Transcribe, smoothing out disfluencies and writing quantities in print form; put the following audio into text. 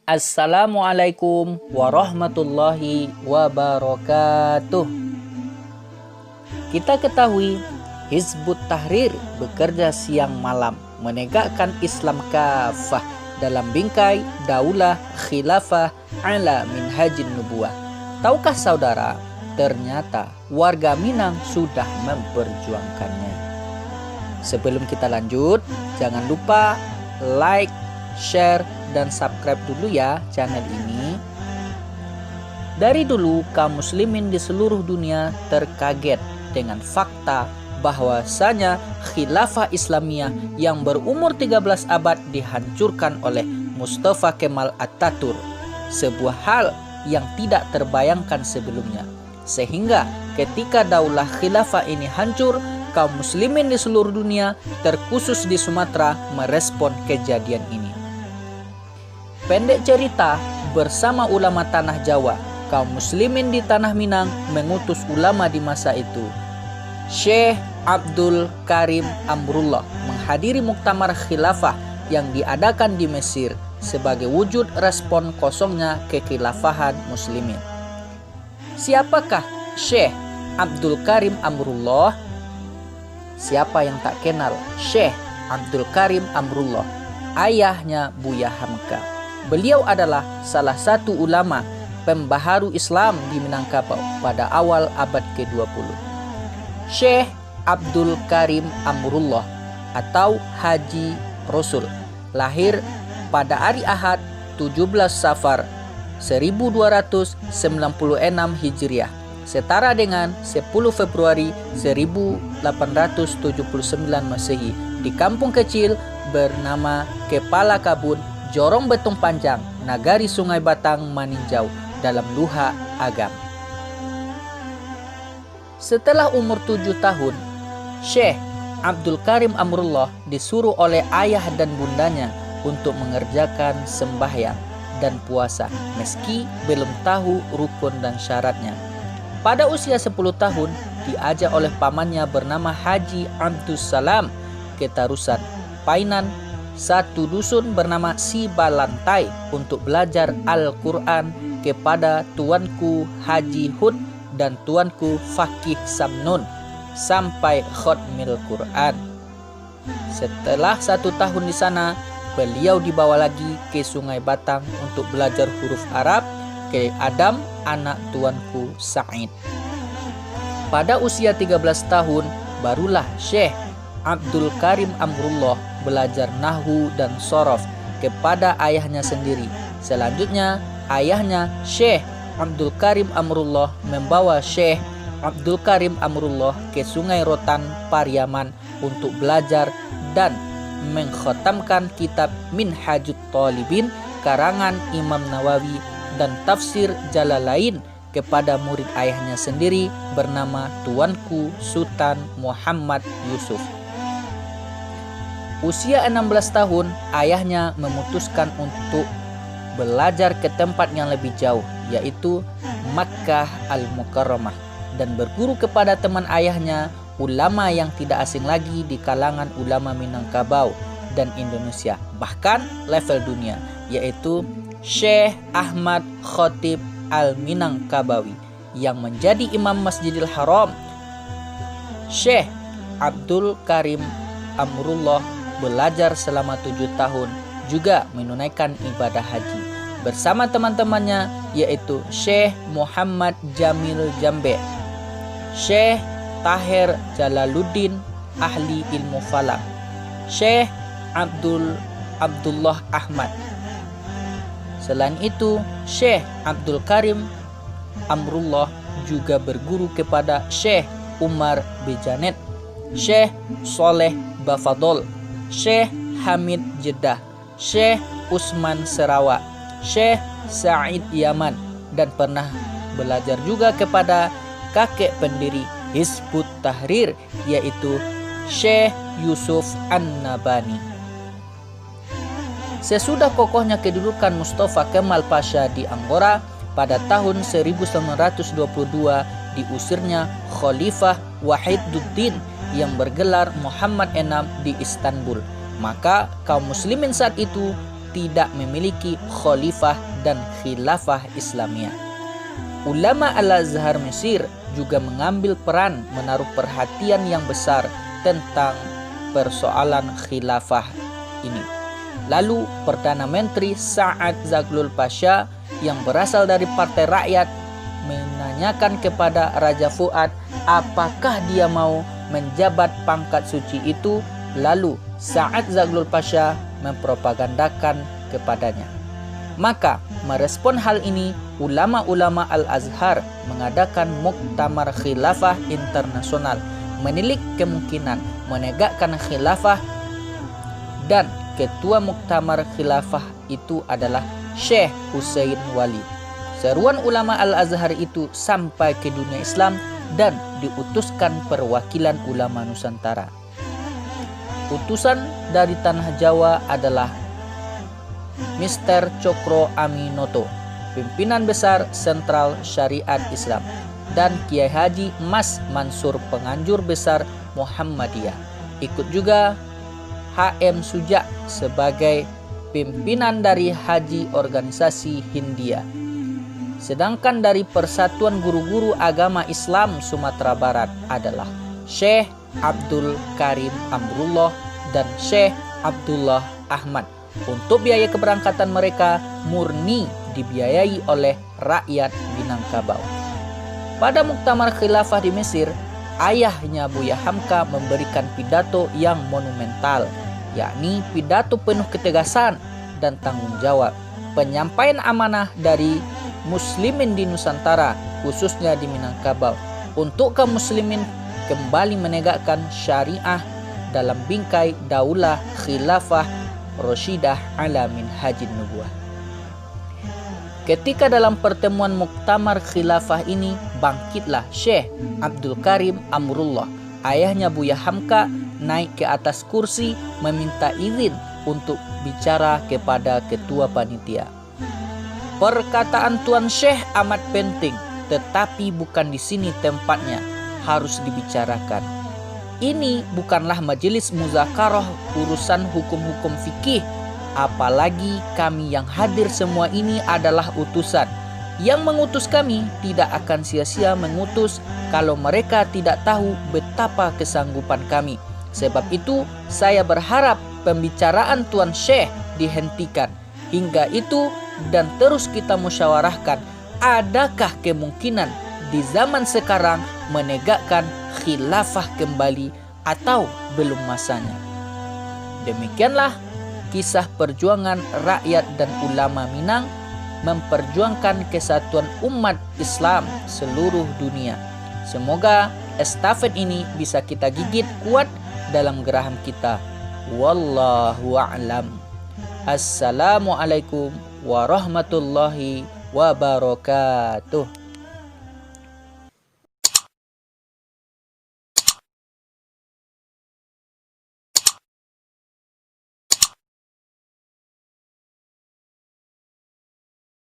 Assalamualaikum warahmatullahi wabarakatuh. Kita ketahui Hizbut Tahrir bekerja siang malam menegakkan Islam kafah dalam bingkai daulah khilafah ala minhajin nubuwah. Tahukah saudara, ternyata warga Minang sudah memperjuangkannya. Sebelum kita lanjut, jangan lupa like, share, dan subscribe dulu ya channel ini. Dari dulu kaum muslimin di seluruh dunia terkaget dengan fakta bahwasanya khilafah Islamiyah yang berumur 13 abad dihancurkan oleh Mustafa Kemal Atatürk, sebuah hal yang tidak terbayangkan sebelumnya. Sehingga ketika daulah khilafah ini hancur, kaum muslimin di seluruh dunia, terkhusus di Sumatera, merespon kejadian ini. Pendek cerita, bersama ulama tanah Jawa, kaum muslimin di tanah Minang mengutus ulama di masa itu, Syekh Abdul Karim Amrullah, menghadiri muktamar khilafah yang diadakan di Mesir sebagai wujud respon kosongnya kekhilafahan muslimin. Siapakah Syekh Abdul Karim Amrullah? Siapa yang tak kenal Syekh Abdul Karim Amrullah, ayahnya Buya Hamka. Beliau adalah salah satu ulama pembaharu Islam di Minangkabau pada awal abad ke-20. Syekh Abdul Karim Amrullah atau Haji Rasul lahir pada hari Ahad 17 Safar 1296 Hijriah, setara dengan 10 Februari 1879 Masehi di kampung kecil bernama Kepala Kabun, Jorong Betung Panjang, Nagari Sungai Batang, Maninjau, dalam Luha Agam. Setelah umur 7 tahun, Syekh Abdul Karim Amrullah disuruh oleh ayah dan bundanya untuk mengerjakan sembahyang dan puasa meski belum tahu rukun dan syaratnya. Pada usia 10 tahun, diajak oleh pamannya bernama Haji Abdus Salam ke Tarusan, Painan, satu dusun bernama Sibalantai, untuk belajar Al-Quran kepada tuanku Haji Hud dan tuanku Fakih Samnun sampai khotmil Quran. Setelah 1 tahun di sana, beliau dibawa lagi ke Sungai Batang untuk belajar huruf Arab ke Adam, anak tuanku Sa'id. Pada usia 13 tahun, barulah Syekh Abdul Karim Amrullah belajar nahwu dan sorof kepada ayahnya sendiri. Selanjutnya, ayahnya Syekh Abdul Karim Amrullah membawa Syekh Abdul Karim Amrullah ke Sungai Rotan, Pariaman untuk belajar dan mengkhatamkan kitab Minhajut Thalibin karangan Imam Nawawi dan tafsir Jalalain kepada murid ayahnya sendiri bernama tuanku Sultan Muhammad Yusuf. Usia 16 tahun, ayahnya memutuskan untuk belajar ke tempat yang lebih jauh, yaitu Makkah Al-Mukarramah, dan berguru kepada teman ayahnya, ulama yang tidak asing lagi di kalangan ulama Minangkabau dan Indonesia, bahkan level dunia, yaitu Syekh Ahmad Khotib Al-Minangkabawi yang menjadi imam Masjidil Haram. Syekh Abdul Karim Amrullah belajar selama 7 tahun, juga menunaikan ibadah haji bersama teman-temannya, yaitu Syekh Muhammad Jamil Jambe, Syekh Tahir Jalaluddin ahli ilmu falak, Syekh Abdullah Ahmad. Selain itu, Syekh Abdul Karim Amrullah juga berguru kepada Syekh Umar Bejanet, Syekh Soleh Bafadol, Syekh Hamid Jeddah, Syekh Usman Sarawak, Syekh Sa'id Yaman, dan pernah belajar juga kepada kakek pendiri Hizbut Tahrir, yaitu Syekh Yusuf An-Nabani. Sesudah kokohnya kedudukan Mustafa Kemal Pasha di Anggora, pada tahun 1922 diusirnya Khalifah Wahiduddin yang bergelar Muhammad VI di Istanbul. Maka kaum muslimin saat itu tidak memiliki khalifah dan khilafah Islamiyah. Ulama Al-Azhar Mesir juga mengambil peran menaruh perhatian yang besar tentang persoalan khilafah ini. Lalu Perdana Menteri Sa'ad Zaghloul Pasha yang berasal dari Partai Rakyat menanyakan kepada Raja Fuad apakah dia mau menjabat pangkat suci itu. Lalu Sa'ad Zaghloul Pasha mempropagandakan kepadanya. Maka merespon hal ini, ulama-ulama Al-Azhar mengadakan Muktamar Khilafah Internasional menilik kemungkinan menegakkan khilafah, dan ketua Muktamar Khilafah itu adalah Syekh Hussein Wali. Seruan ulama Al-Azhar itu sampai ke dunia Islam dan diutuskan perwakilan ulama Nusantara. Utusan dari tanah Jawa adalah Mr. Cokro Aminoto, pimpinan besar Sentral Syariat Islam, dan Kiai Haji Mas Mansur, penganjur besar Muhammadiyah. Ikut juga HM Suja sebagai pimpinan dari Haji Organisasi Hindia. Sedangkan dari Persatuan Guru-Guru Agama Islam Sumatera Barat adalah Syekh Abdul Karim Amrullah dan Syekh Abdullah Ahmad. Untuk biaya keberangkatan mereka murni dibiayai oleh rakyat Minangkabau. Pada Muktamar Khilafah di Mesir, ayahnya Buya Hamka memberikan pidato yang monumental, yakni pidato penuh ketegasan dan tanggung jawab, penyampaian amanah dari muslimin di Nusantara, khususnya di Minangkabau, untuk kaum muslimin kembali menegakkan syariah dalam bingkai daulah khilafah Rasyidah ala minhajin nubuwah. Ketika dalam pertemuan Muktamar Khilafah ini, bangkitlah Syekh Abdul Karim Amrullah, ayahnya Buya Hamka, naik ke atas kursi meminta izin untuk bicara kepada ketua panitia. Perkataan Tuan Syekh amat penting, tetapi bukan di sini tempatnya, harus dibicarakan. Ini bukanlah majelis muzakarah urusan hukum-hukum fikih, apalagi kami yang hadir semua ini adalah utusan. Yang mengutus kami tidak akan sia-sia mengutus kalau mereka tidak tahu betapa kesanggupan kami. Sebab itu saya berharap pembicaraan Tuan Syekh dihentikan. Hingga itu dan terus kita musyawarahkan, adakah kemungkinan di zaman sekarang menegakkan khilafah kembali atau belum masanya. Demikianlah kisah perjuangan rakyat dan ulama Minang memperjuangkan kesatuan umat Islam seluruh dunia. Semoga estafet ini bisa kita gigit kuat dalam geraham kita. Wallahu a'lam. Assalamualaikum warahmatullahi wabarakatuh.